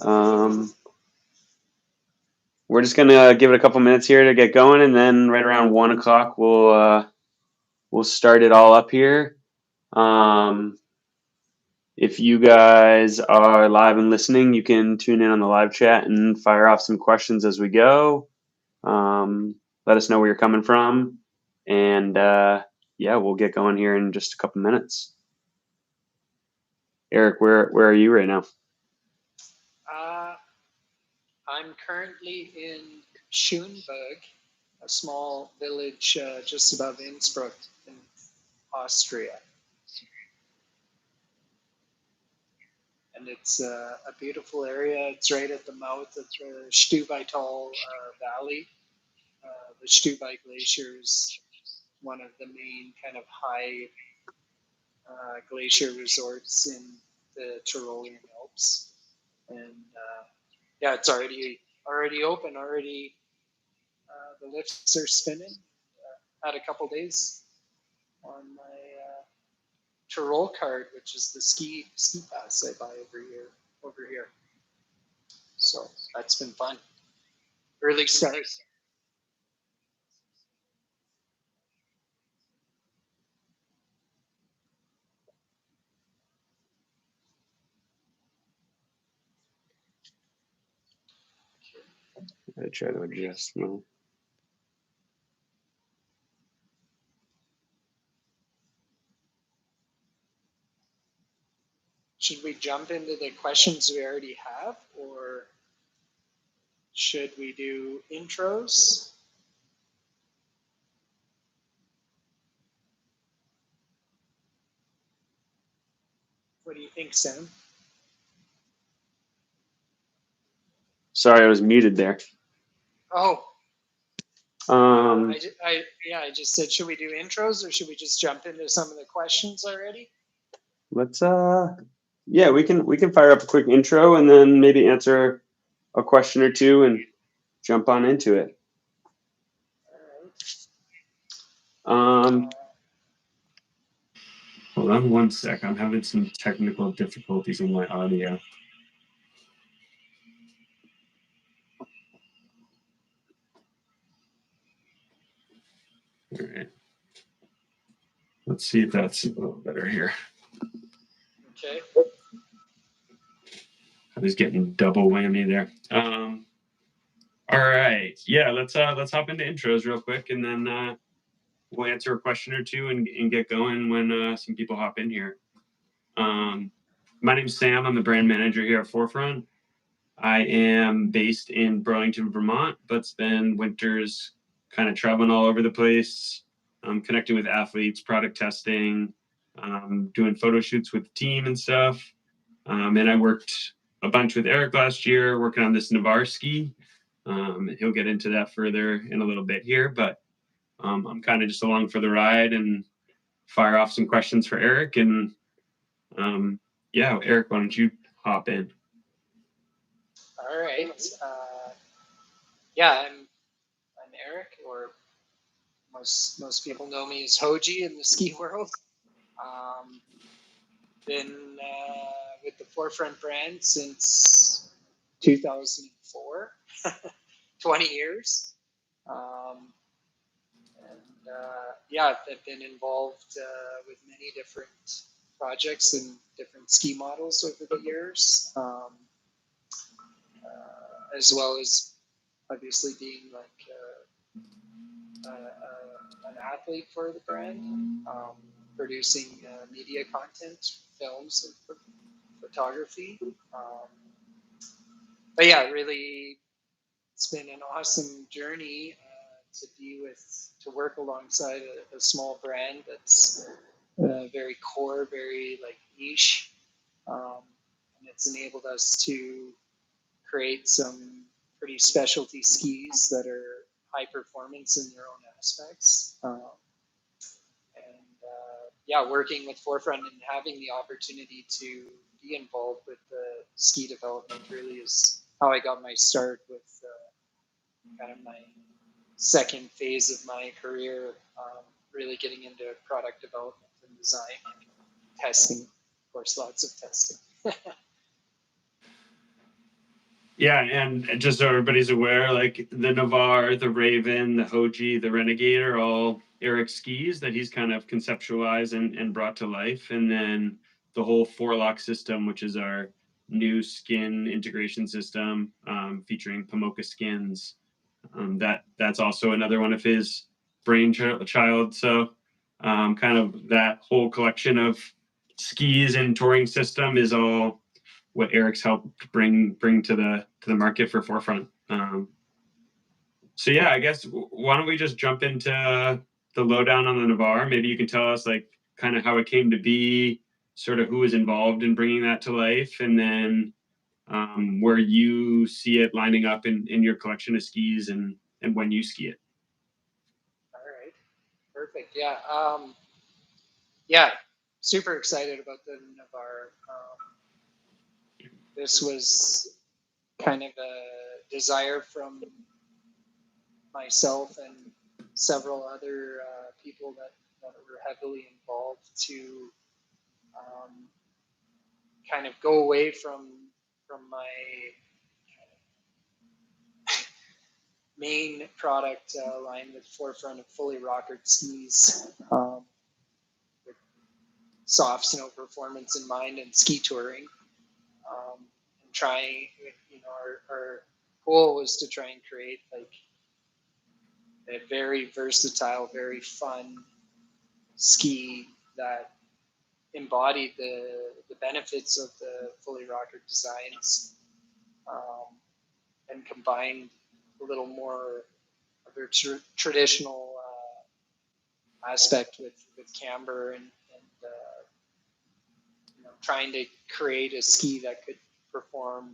Um, we're just gonna give it a couple minutes here to get going, and then right around 1 o'clock we'll start it all up here. If you guys are live and listening, you can tune in on the live chat and fire off some questions as we go. Let us know where you're coming from, and yeah, we'll get going here in just a couple minutes. Eric, where are you right now? I'm currently in Schoenberg, a small village just above Innsbruck in Austria. And it's a beautiful area. It's right at the mouth of the Stubaital Valley. The Stubai Glacier is one of the main kind of high glacier resorts in the Tyrolean Alps. And yeah, it's already open. Already, the lifts are spinning. Had a couple days on my Tyrol card, which is the ski pass I buy every year over here. So that's been fun. Early start. I try to adjust now. Should we jump into the questions we already have, or should we do intros? What do you think, Sam? Sorry, I was muted there. Oh, I just said, should we do intros, or should we just jump into some of the questions already? Let's yeah, we can fire up a quick intro and then maybe answer a question or two and jump on into it. All right. Hold on 1 sec. I'm having some technical difficulties in my audio. All right. Let's see if that's a little better here. Okay. I was getting double whammy there. All right. Yeah, let's hop into intros real quick, and then we'll answer a question or two and get going when some people hop in here. My name's Sam. I'm the brand manager here at Forefront. I am based in Burlington, Vermont, but spend winters kind of traveling all over the place, connecting with athletes, product testing, doing photo shoots with the team and stuff. And I worked a bunch with Eric last year, working on this NEVAR ski. He'll get into that further in a little bit here, but I'm kind of just along for the ride and fire off some questions for Eric. And yeah, Eric, why don't you hop in? All right. Yeah, I'm Eric, or most people know me as Hoji in the ski world. Been with the Forefront brand since 2004, 20 years. Yeah, I've been involved with many different projects and different ski models over the years, as well as obviously being like an athlete for the brand, producing media content, films, and photography. But yeah, really, it's been an awesome journey to work alongside a small brand that's very core, very like niche, and it's enabled us to create some pretty specialty skis that are high performance in their own aspects. Yeah, working with Forefront and having the opportunity to be involved with the ski development really is how I got my start with kind of my second phase of my career, really getting into product development and design and testing. Of course, lots of testing. Yeah, and just so everybody's aware, like the NEVAR, the Raven, the Hoji, the Renegade are all Eric skis that he's kind of conceptualized and brought to life. And then the whole four-lock system, which is our new skin integration system, featuring Pomoka skins. That's also another one of his brainchild. So kind of that whole collection of skis and touring system is all what Eric's helped bring to the market for Forefront. So yeah, I guess why don't we just jump into the lowdown on the NEVAR? Maybe you can tell us like kind of how it came to be, sort of who was involved in bringing that to life, and then where you see it lining up in your collection of skis and when you ski it. All right, perfect. Yeah, yeah, super excited about the NEVAR. This was kind of a desire from myself and several other people that were heavily involved to kind of go away from my main product line with Forefront of fully rockered skis, with soft snow performance in mind and ski touring. And trying, our goal was to try and create like a very versatile, very fun ski that embodied the benefits of the fully rockered designs, and combined a little more of their traditional aspect with camber and trying to create a ski that could perform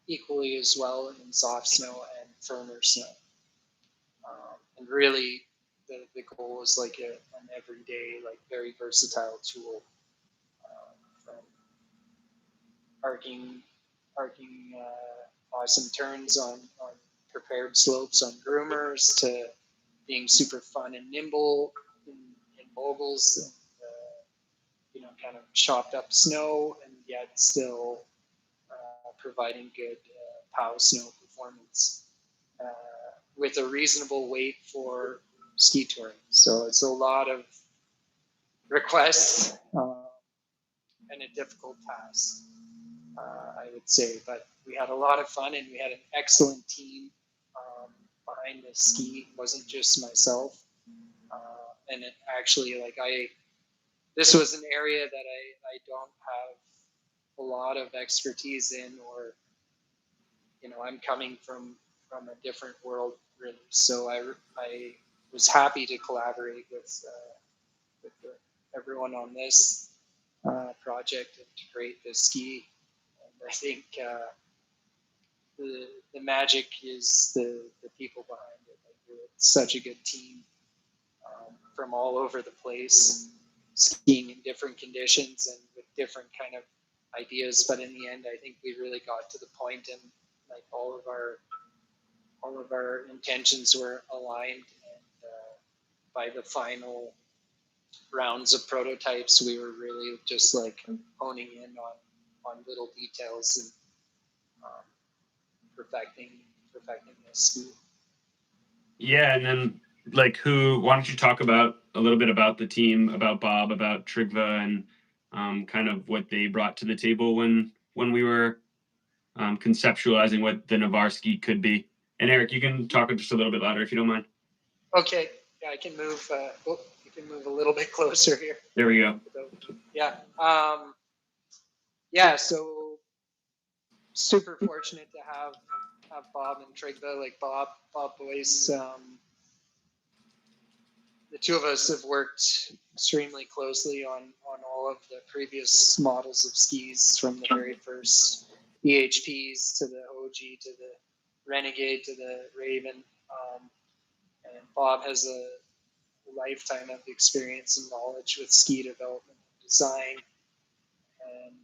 equally as well in soft snow and firmer snow. And really, the goal is like an everyday, like very versatile tool, from arcing awesome turns on prepared slopes on groomers to being super fun and nimble in moguls, and kind of chopped up snow, and yet still providing good POW snow performance with a reasonable weight for ski touring. So it's a lot of requests and a difficult task, I would say. But we had a lot of fun, and we had an excellent team behind this ski. It wasn't just myself. And it actually, this was an area that I don't have a lot of expertise in, or I'm coming from a different world, really. So I was happy to collaborate with everyone on this project and to create this ski. And I think the magic is the people behind it. Like, it's such a good team from all over the place, skiing in different conditions and with different kind of ideas. But in the end, I think we really got to the point, and like all of our intentions were aligned. And by the final rounds of prototypes, we were really just like honing in on little details and perfecting this ski. Yeah, and then like why don't you talk about a little bit about the team, about Bob, about Trygve, and kind of what they brought to the table when we were conceptualizing what the NEVAR ski could be. And Eric, you can talk just a little bit louder if you don't mind. Okay, yeah, I can move. You can move a little bit closer here. There we go. Yeah, yeah. So super fortunate to have Bob and Trygve. Like Bob Boyce. The two of us have worked extremely closely on all of the previous models of skis, from the very first EHPs to the Hoji to the Renegade to the Raven. And Bob has a lifetime of experience and knowledge with ski development and design. And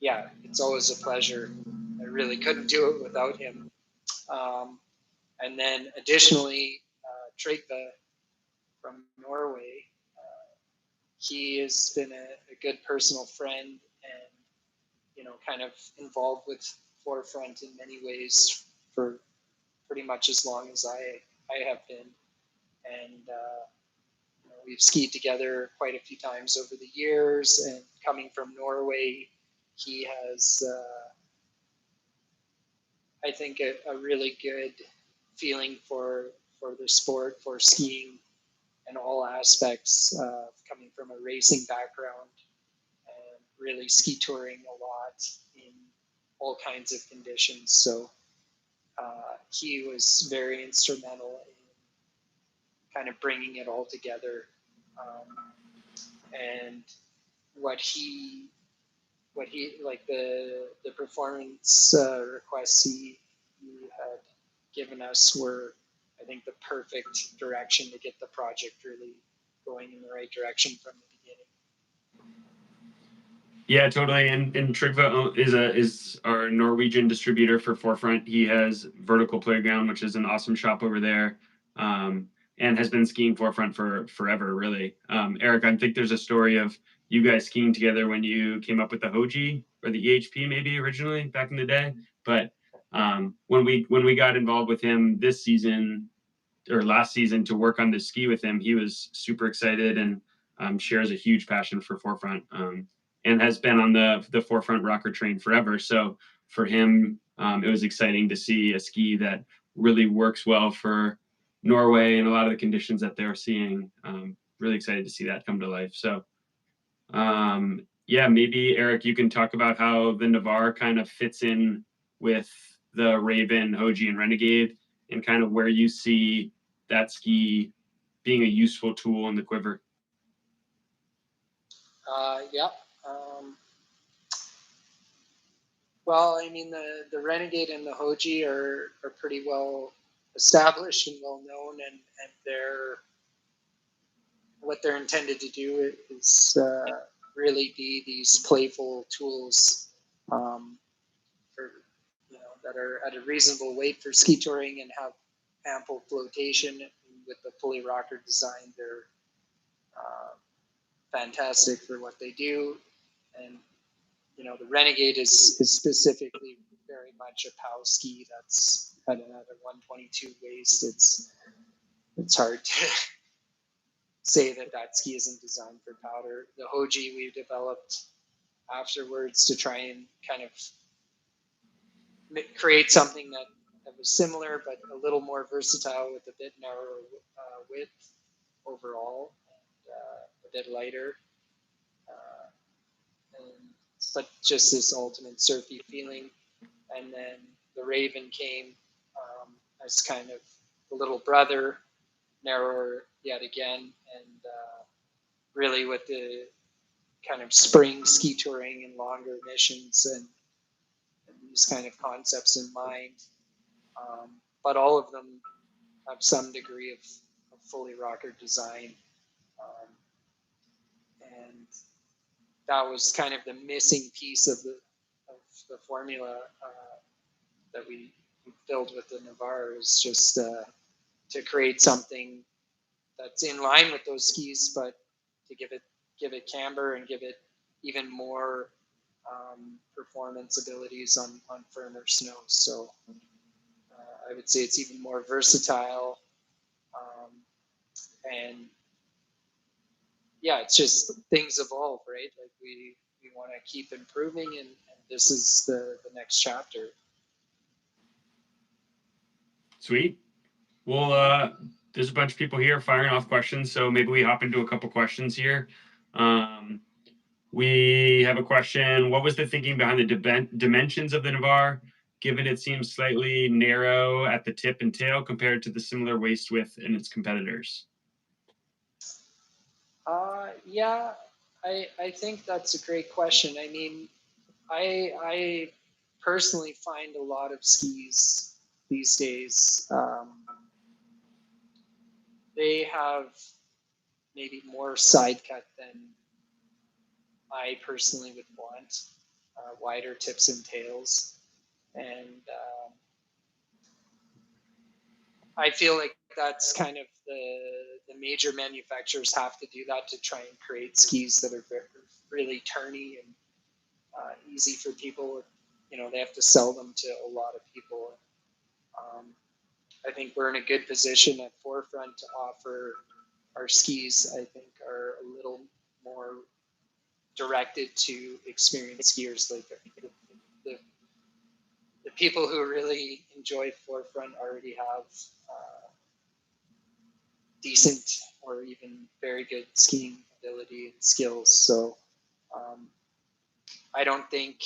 yeah, it's always a pleasure. I really couldn't do it without him. And then additionally, Trygve from Norway. He has been a good personal friend, and kind of involved with Forefront in many ways for pretty much as long as I have been. And we've skied together quite a few times over the years. And coming from Norway, he has, I think, a really good feeling for the sport, for skiing in all aspects, coming from a racing background and really ski touring a lot in all kinds of conditions. So he was very instrumental in kind of bringing it all together. And what he like the performance requests he had given us were, I think, the perfect direction to get the project really going in the right direction from the beginning. Yeah, totally. And Trygve is our Norwegian distributor for Forefront. He has Vertical Playground, which is an awesome shop over there, and has been skiing Forefront for forever, really. Eric, I think there's a story of you guys skiing together when you came up with the Hoji or the EHP maybe originally back in the day. But when we got involved with him this season or last season to work on this ski with him, he was super excited and shares a huge passion for Forefront. And has been on the Forefront rocker train forever. So for him, it was exciting to see a ski that really works well for Norway and a lot of the conditions that they're seeing. Really excited to see that come to life. So yeah, maybe Eric, you can talk about how the NEVAR kind of fits in with the Raven, Hoji, and Renegade, and kind of where you see that ski being a useful tool in the quiver. Yeah. Well, I mean, the Renegade and the Hoji are pretty well established and well known, and what they're intended to do is really be these playful tools for that are at a reasonable weight for ski touring and have ample flotation. With the pulley rocker design, they're fantastic for what they do. And the Renegade is specifically very much a POW ski that's at a 122 waist. It's hard to say that ski isn't designed for powder. The Hoji we developed afterwards to try and kind of create something that was similar but a little more versatile with a bit narrower width overall and a bit lighter. But just this ultimate surfy feeling. And then the Raven came as kind of the little brother, narrower yet again, and really with the kind of spring ski touring and longer missions and these kind of concepts in mind. But all of them have some degree of fully rocker design. And that was kind of the missing piece of the formula that we built with the NEVAR, is just to create something that's in line with those skis, but to give it camber and give it even more performance abilities on firmer snow. So I would say it's even more versatile, and yeah, it's just things evolve, right? Like we want to keep improving, and this is the next chapter. Sweet. Well, there's a bunch of people here firing off questions, so maybe we hop into a couple questions here. We have a question. What was the thinking behind the dimensions of the NEVAR, given it seems slightly narrow at the tip and tail compared to the similar waist width in its competitors? Yeah, I think that's a great question. I mean, I personally find a lot of skis these days, they have maybe more side cut than I personally would want, wider tips and tails. And I feel like that's kind of the major manufacturers have to do that to try and create skis that are really turny and easy for people. You know, they have to sell them to a lot of people. I think we're in a good position at Forefront to offer our skis. I think are a little more directed to experienced skiers, like the, the people who really enjoy Forefront already have decent or even very good skiing ability and skills. So I don't think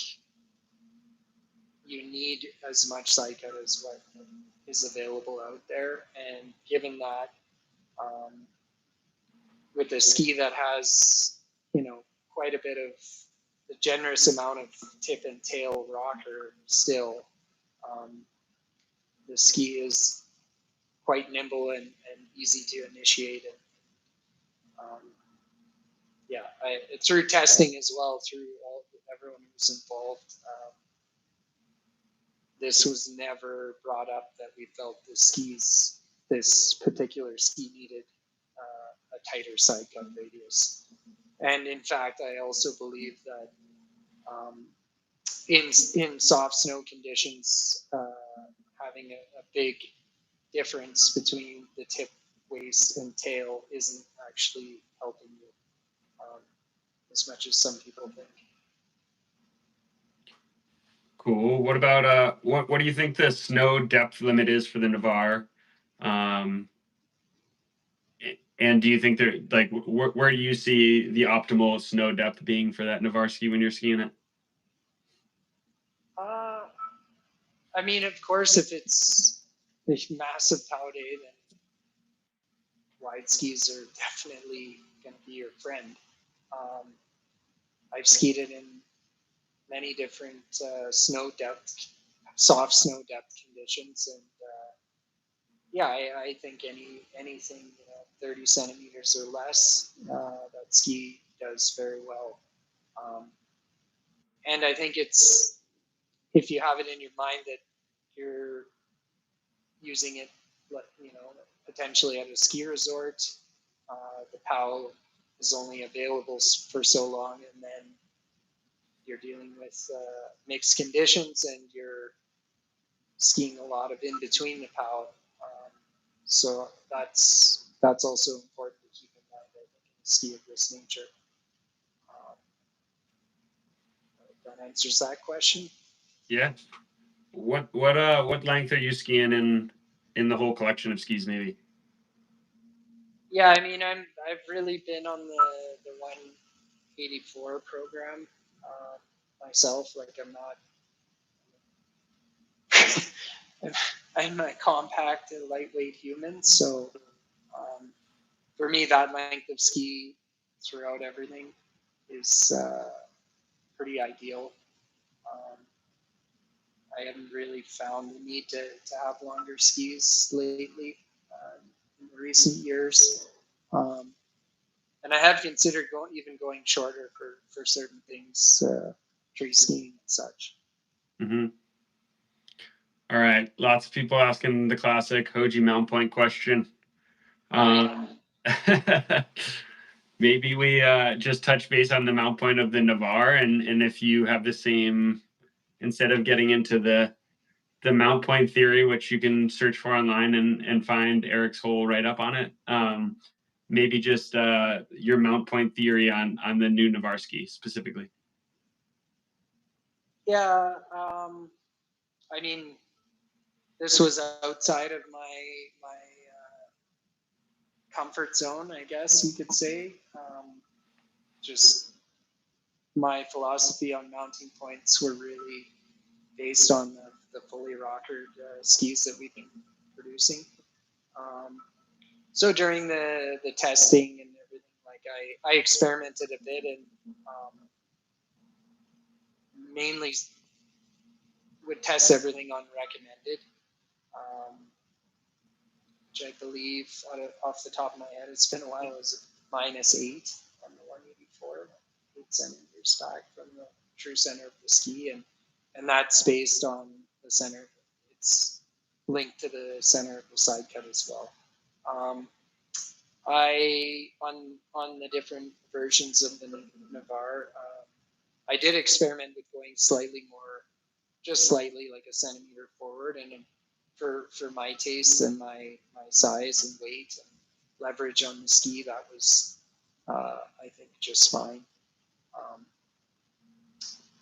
you need as much sidecut as what is available out there. And given that, with a ski that has, you know, quite a bit of a generous amount of tip and tail rocker still, the ski is quite nimble and easy to initiate. And yeah, through testing as well, through everyone who's involved, this was never brought up that we felt this particular ski needed a tighter side cut radius. And in fact, I also believe that in soft snow conditions, having a big difference between the tip, waist, and tail isn't actually helping you as much as some people think. Cool. What about what do you think the snow depth limit is for the NEVAR? And do you think there, like, where do you see the optimal snow depth being for that NEVAR ski when you're skiing it? I mean, of course, if it's a massive pow day, then wide skis are definitely going to be your friend. I've skied it in many different snow depth, soft snow depth conditions, and yeah, I think anything 30 centimeters or less, that ski does very well. And I think it's, if you have it in your mind that you're using it, potentially at a ski resort, the POW is only available for so long, and then you're dealing with mixed conditions and you're skiing a lot of in between the POW. So that's also important to keep in mind, I think, in a ski of this nature. That answers that question. Yeah. What length are you skiing in the whole collection of skis, maybe? Yeah, I mean, I've really been on the 184 program myself. Like, I'm a compact and lightweight human, so for me, that length of ski throughout everything is pretty ideal. I haven't really found the need to have longer skis lately in recent years. And I have considered going shorter for certain things, tree skiing and such. Mm-hmm. All right. Lots of people asking the classic Hoji Mount Point question. Maybe we just touch base on the mount point of the NEVAR, and if you have the same, instead of getting into the mount point theory, which you can search for online and find Eric's whole write-up on it, maybe just your mount point theory on the new NEVAR ski specifically. Yeah, I mean, this was outside of my comfort zone, I guess you could say. Just my philosophy on mounting points were really based on the fully rockered skis that we've been producing. So during the testing and everything, like I experimented a bit and mainly would test everything on recommended, which I believe off the top of my head, it's been a while, it was -8 on the 184, 8 centimeters back from the true center of the ski, and that's based on the center. It's linked to the center of the side cut as well. I on the different versions of the NEVAR, I did experiment with going slightly more, just slightly, like a centimeter forward, and for my taste and my size and weight and leverage on the ski, that was I think just fine. Um,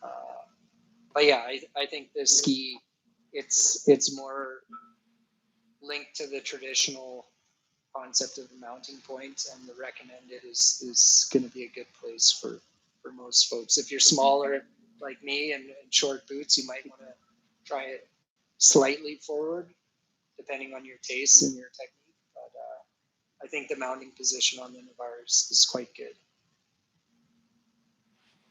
uh, but yeah, I think this ski, it's more linked to the traditional concept of the mounting point, and the recommended is going to be a good place for most folks. If you're smaller like me and short boots, you might want to try it slightly forward, depending on your taste and your technique. But I think the mounting position on the NEVAR is quite good,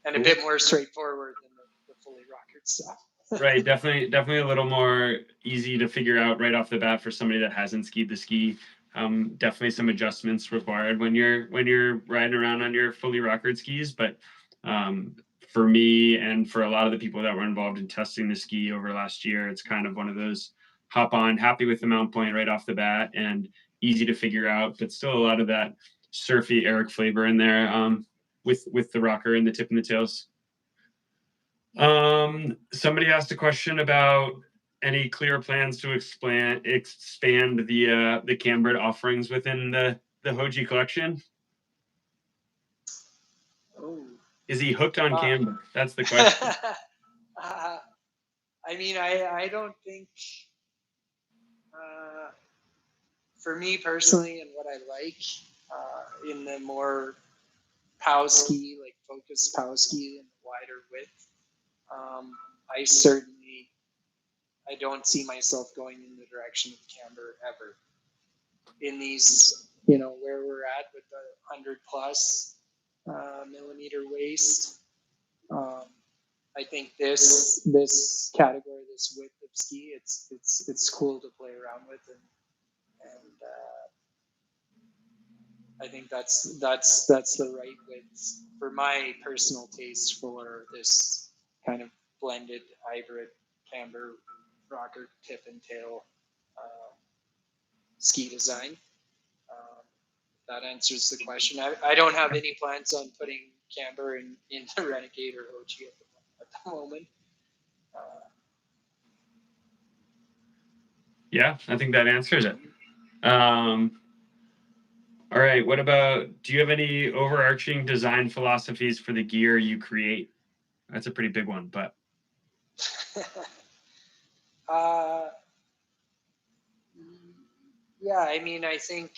and a bit more straightforward than the fully rockered stuff. Right, definitely a little more easy to figure out right off the bat for somebody that hasn't skied the ski. Definitely some adjustments required when you're riding around on your fully rockered skis, but for me and for a lot of the people that were involved in testing the ski over last year, it's kind of one of those hop on, happy with the mount point right off the bat, and easy to figure out, but still a lot of that surfy Eric flavor in there with the rocker and the tip and the tails. Somebody asked a question about any clear plans to expand the Camber offerings within the Hoji collection. Oh. Is he hooked on Camber? That's the question. I mean, I don't think, for me personally, and what I like in the more POW ski, like focused POW ski and wider width, I don't see myself going in the direction of Camber ever. In these, where we're at with the 100 plus millimeter waist, I think this category, this width of ski, it's cool to play around with, and I think that's the right width for my personal taste for this kind of blended hybrid Camber rocker tip and tail ski design. That answers the question. I don't have any plans on putting Camber in the Renegade or Hoji at the moment. Yeah, I think that answers it. All right, do you have any overarching design philosophies for the gear you create? That's a pretty big one, but. Yeah, I mean, I think,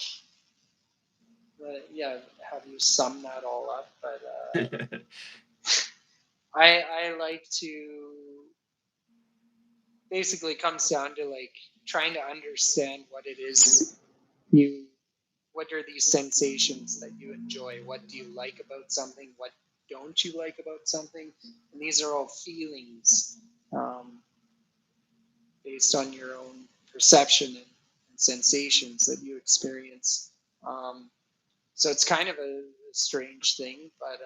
have you sum that all up? But I like to, basically comes down to like trying to understand what it is what are these sensations that you enjoy? What do you like about something? What don't you like about something? And these are all feelings based on your own perception and sensations that you experience. So it's kind of a strange thing, but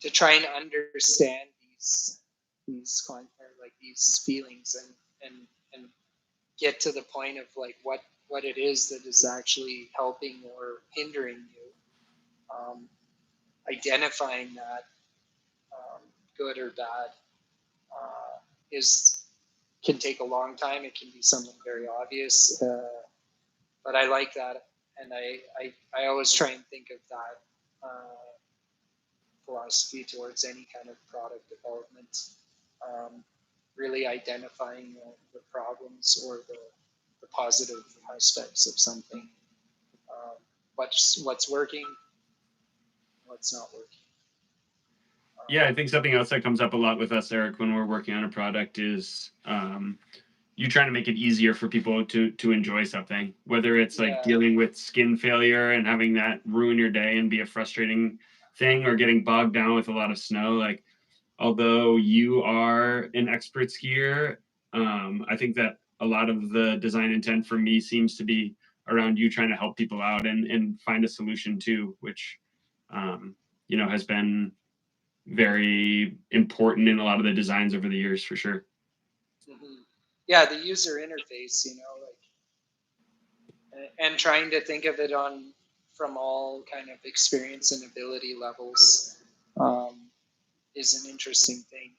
to try and understand these feelings and get to the point of like what it is that is actually helping or hindering you, identifying that, good or bad, can take a long time. It can be something very obvious, but I like that, and I always try and think of that philosophy towards any kind of product development. Really identifying the problems or the positive aspects of something. What's working, what's not working. Yeah, I think something else that comes up a lot with us, Eric, when we're working on a product is you trying to make it easier for people to enjoy something, whether it's like dealing with skin failure and having that ruin your day and be a frustrating thing, or getting bogged down with a lot of snow. Like, although you are an expert skier, I think that a lot of the design intent for me seems to be around you trying to help people out and find a solution too, which has been very important in a lot of the designs over the years, for sure. Mm-hmm. Yeah, the user interface, and trying to think of it from all kind of experience and ability levels, is an interesting thing.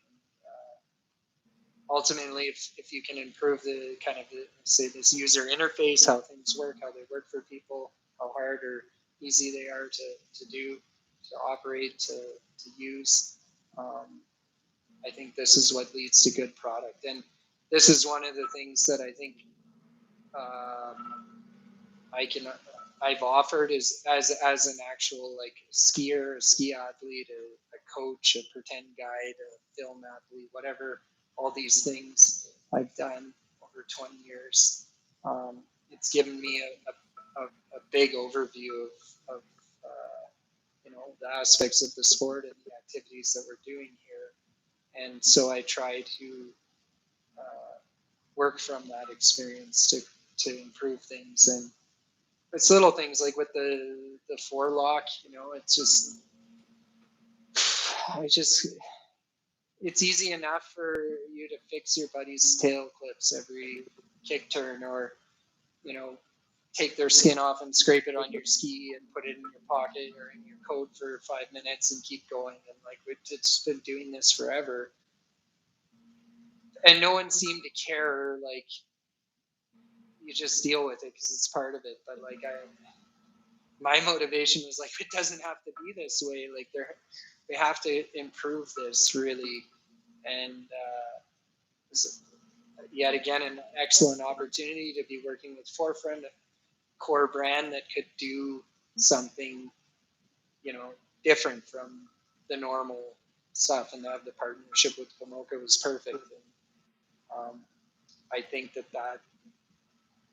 Ultimately, if you can improve the kind of say this user interface, how things work, how they work for people, how hard or easy they are to do, to operate, to use, I think this is what leads to good product. And this is one of the things that I think I've offered is as an actual like skier, a ski athlete, a coach, a pretend guide, a film athlete, whatever. All these things I've done over 20 years. It's given me a big overview of the aspects of the sport and the activities that we're doing here. And so I try to work from that experience to improve things. And it's little things like with the forelock, it's it's easy enough for you to fix your buddy's tail clips every kick turn, or take their skin off and scrape it on your ski and put it in your pocket or in your coat for 5 minutes and keep going. And like we've just been doing this forever, and no one seemed to care. Like you just deal with it because it's part of it. But like my motivation was like, it doesn't have to be this way. Like we have to improve this really. And yet again, an excellent opportunity to be working with Forefront, a core brand that could do something, different from the normal stuff. And to have the partnership with Pomoka was perfect. And I think that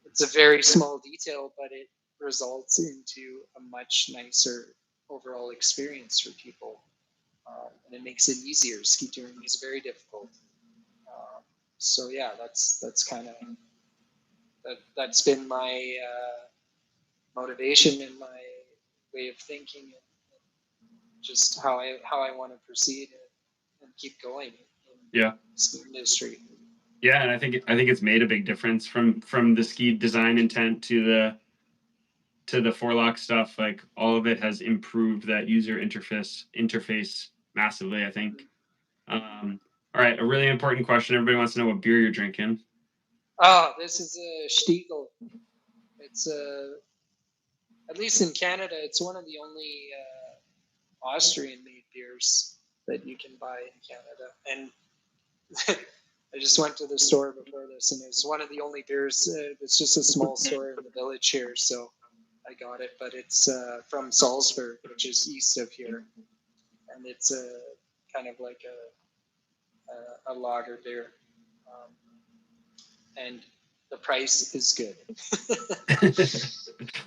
it's a very small detail, but it results into a much nicer overall experience for people. And it makes it easier. Ski touring is very difficult. So yeah, that's kind of that's been my motivation and my way of thinking, and just how I want to proceed and keep going in the ski industry. Yeah, and I think it's made a big difference from the ski design intent to the forelock stuff. Like all of it has improved that user interface massively, I think. All right, a really important question. Everybody wants to know what beer you're drinking. Oh, this is a Stiegl. It's at least in Canada, it's one of the only Austrian-made beers that you can buy in Canada. And I just went to the store before this, and it was one of the only beers. It's just a small store in the village here, so I got it. But it's from Salzburg, which is east of here, and it's kind of like a lager beer, and the price is good.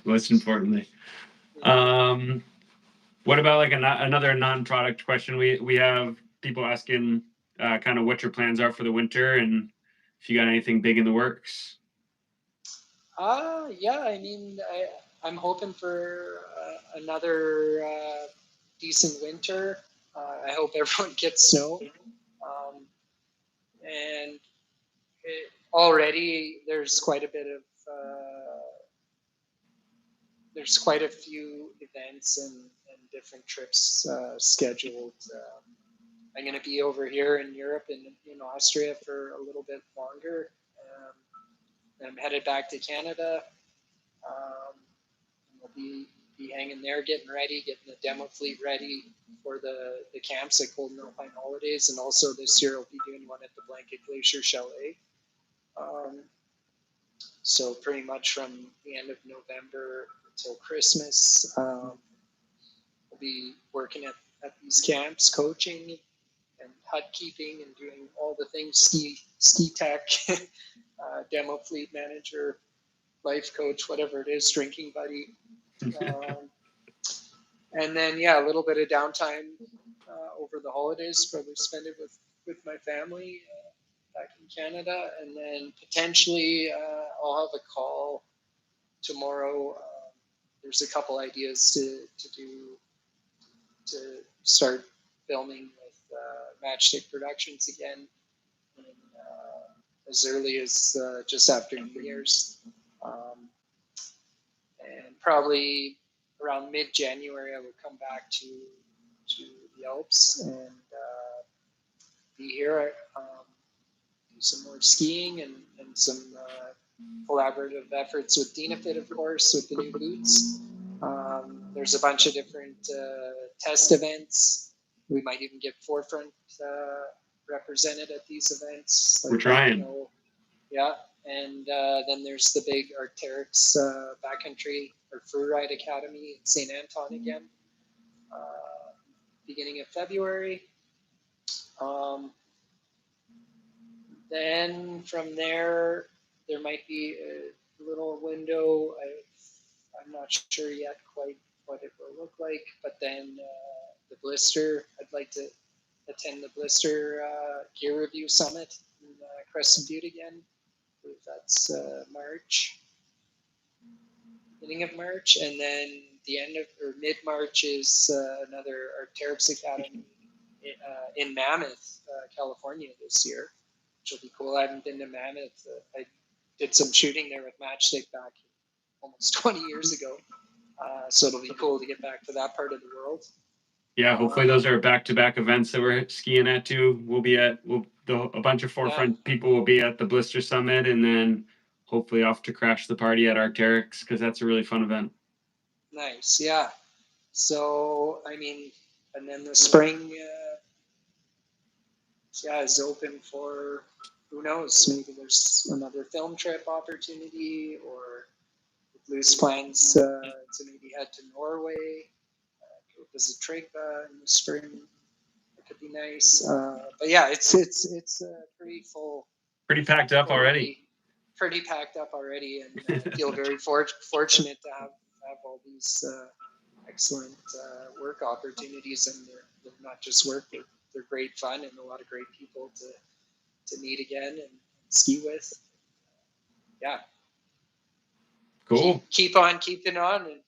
Most importantly, what about like another non-product question? We have people asking kind of what your plans are for the winter and if you got anything big in the works. Yeah, I mean, I'm hoping for another decent winter. I hope everyone gets snow. And already there's quite a bit of, there's quite a few events and different trips scheduled. I'm going to be over here in Europe and in Austria for a little bit longer. I'm headed back to Canada. We'll be hanging there, getting the demo fleet ready for the camps at Golden Alpine Holidays. And also this year I'll be doing one at the Blanket Glacier Chalet. So pretty much from the end of November until Christmas, we'll be working at these camps, coaching and hut keeping and doing all the things, ski tech, demo fleet manager, life coach, whatever it is, drinking buddy. And then, a little bit of downtime over the holidays, probably spend it with my family back in Canada. And then potentially I'll have a call tomorrow. There's a couple ideas to start filming with Matchstick Productions again as early as just after New Year's. And probably around mid-January, I would come back to the Alps and be here, do some more skiing and some collaborative efforts with Dynafit, of course, with the new boots. There's a bunch of different test events. We might even get Forefront represented at these events. We're trying. Yeah. And then there's the big Arc'teryx backcountry or Freeride Academy in St. Anton again, beginning of February. Then from there might be a little window. I'm not sure yet quite what it will look like, but then the Blister, I'd like to attend the Blister Gear Review Summit in Crescent Butte again. I believe that's March, beginning of March, and then the end of or mid-March is another Arc'teryx Academy in Mammoth, California this year, which will be cool. I haven't been to Mammoth. I did some shooting there with Matchstick back almost 20 years ago, so it'll be cool to get back to that part of the world. Yeah, hopefully those are back-to-back events that we're skiing at too. We'll be at a bunch of Forefront people will be at the Blister Summit, and then hopefully off to crash the party at Arc'teryx because that's a really fun event. Nice, yeah. So I mean, and then the spring, is open for who knows? Maybe there's another film trip opportunity, or loose plans to maybe head to Norway. Go visit Trigva in the spring. It could be nice. But yeah, it's pretty full. Pretty packed up already. Pretty packed up already, and I feel very fortunate to have all these excellent work opportunities, and they're not just work; they're great fun and a lot of great people to meet again and ski with. Yeah. Cool. Keep on keeping on, and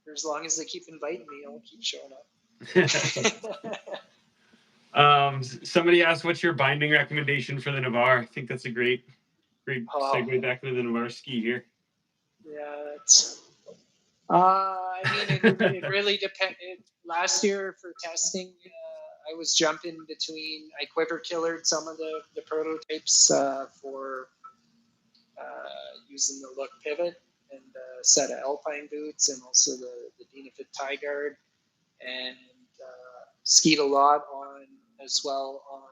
for as long as they keep inviting me, I'll keep showing up. Somebody asked, "What's your binding recommendation for the NEVAR?" I think that's a great segue back to the NEVAR ski here. Yeah, it's. I mean, it really depends. Last year for testing, I was jumping between. I quiver killered some of the prototypes for using the Look Pivot and a set of Alpine boots, and also the Dynafit Tie Guard, and skied a lot on as well on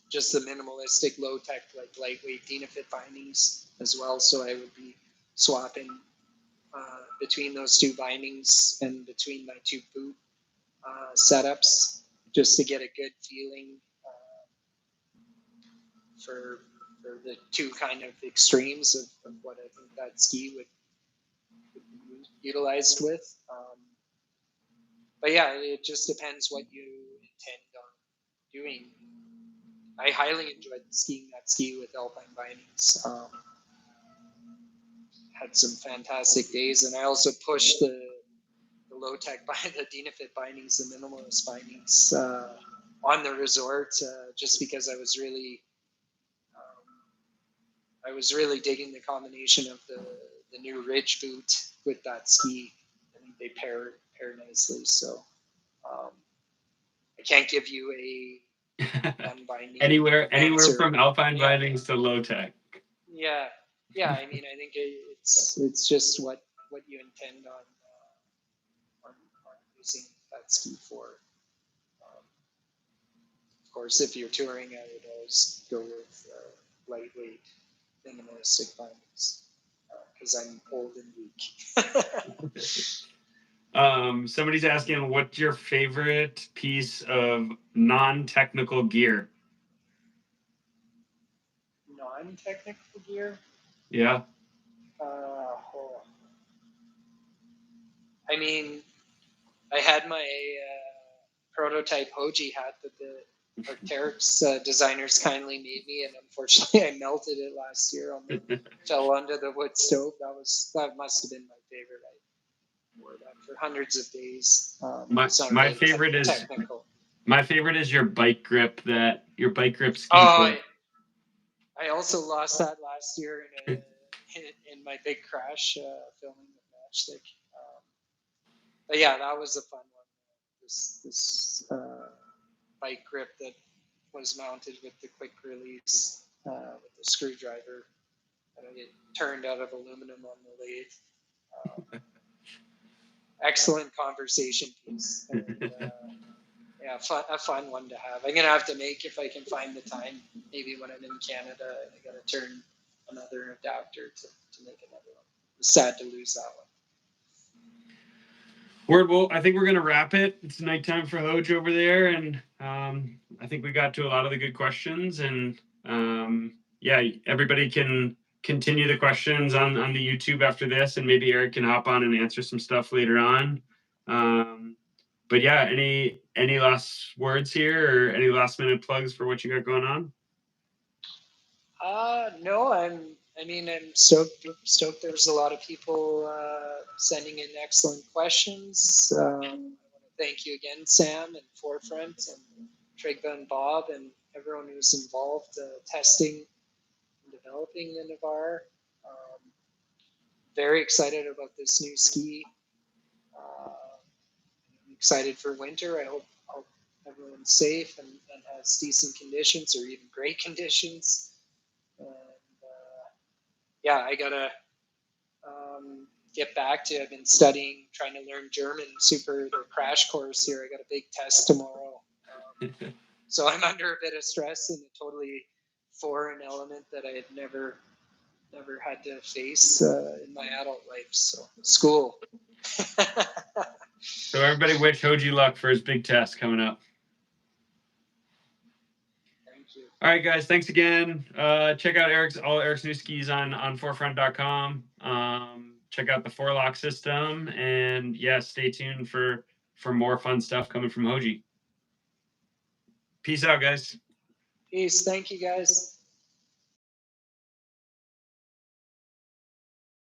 just the minimalistic low tech, like lightweight Dynafit bindings as well. So I would be swapping between those two bindings and between my two boot setups just to get a good feeling for the two kind of extremes of what I think that ski would be utilized with. But yeah, it just depends what you intend on doing. I highly enjoyed skiing that ski with Alpine bindings. Had some fantastic days, and I also pushed the low tech the Dynafit bindings, the minimalist bindings on the resort, just because I was really digging the combination of the new Ridge boot with that ski. I think they pair nicely. So I can't give you a binding anywhere answer. from Alpine bindings to low tech. Yeah. I mean, I think it's just what you intend on using that ski for. Of course, if you're touring, I would always go with lightweight, minimalistic bindings because I'm old and weak. Somebody's asking, what's your favorite piece of non-technical gear? Non-technical gear? Yeah. I mean, I had my prototype Hoji hat that the Arc'teryx designers kindly made me, and unfortunately I melted it last year fell under the wood stove. That must have been my favorite. I wore that for hundreds of days. My favorite is technical. My favorite is your bike grip ski. Oh, I also lost that last year in my big crash filming with Matchstick. But yeah, that was a fun one. this bike grip that was mounted with the quick release with the screwdriver. And it turned out of aluminum on the lathe. Excellent conversation piece. And, yeah, a fun one to have. I'm gonna have to make, if I can find the time, maybe when I'm in Canada. I gotta turn another adapter to make another one. It's sad to lose that one. Word. Well, I think we're gonna wrap it. It's nighttime for Hoj over there, and I think we got to a lot of the good questions. And yeah, everybody can continue the questions on the YouTube after this, and maybe Eric can hop on and answer some stuff later on. But yeah, any last words here, or any last minute plugs for what you got going on? No, I'm stoked. There's a lot of people sending in excellent questions. I want to thank you again, Sam, and Forefront, and Trigva and Bob, and everyone who's involved testing and developing the NEVAR. Very excited about this new ski. I'm excited for winter. I hope everyone's safe and has decent conditions, or even great conditions. And yeah, I gotta get back to. I've been studying, trying to learn German. The crash course here. I got a big test tomorrow, so I'm under a bit of stress in a totally foreign element that I had never had to face in my adult life. So school. So everybody wish Hoji luck for his big test coming up. Thank you. All right, guys. Thanks again. Check out all Eric's new skis on forefront.com. Check out the 4-lock system, and yeah, stay tuned for more fun stuff coming from Hoji. Peace out, guys. Peace. Thank you, guys.